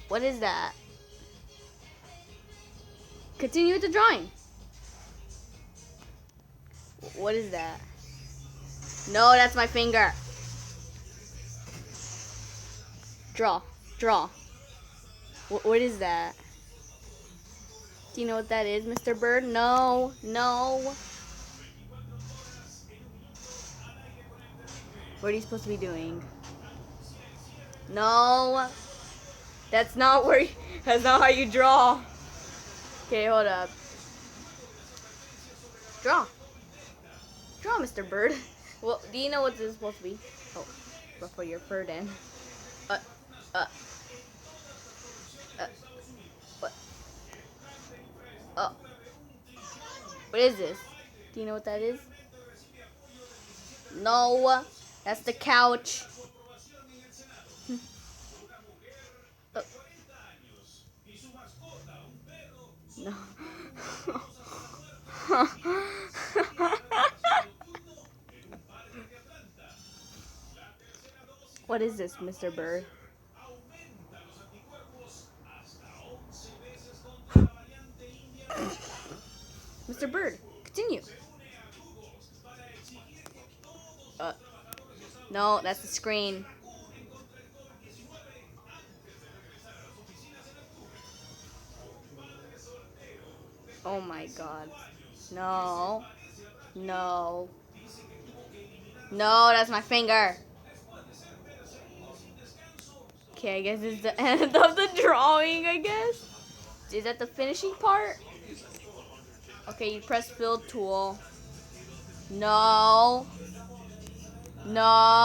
What is that? Continue with the drawing. What is that? No, that's my finger. Draw. What is that? Do you know what that is, Mr. Bird? No. What are you supposed to be doing? No. That's not that's not how you draw. Okay, hold up. Draw, Mr. Bird. Well, do you know what this is supposed to be? Oh, ruffle your fur then. Uh, uh, uh, what? Oh, what is this? Do you know what that is? No, that's the couch. Oh. No. What is this, Mr. Bird? Mr. Bird, continue. No, that's the screen. Oh my god. No. No, that's my finger. Okay, I guess it's the end of the drawing, I guess. Is that the finishing part? Okay, you press fill tool. No.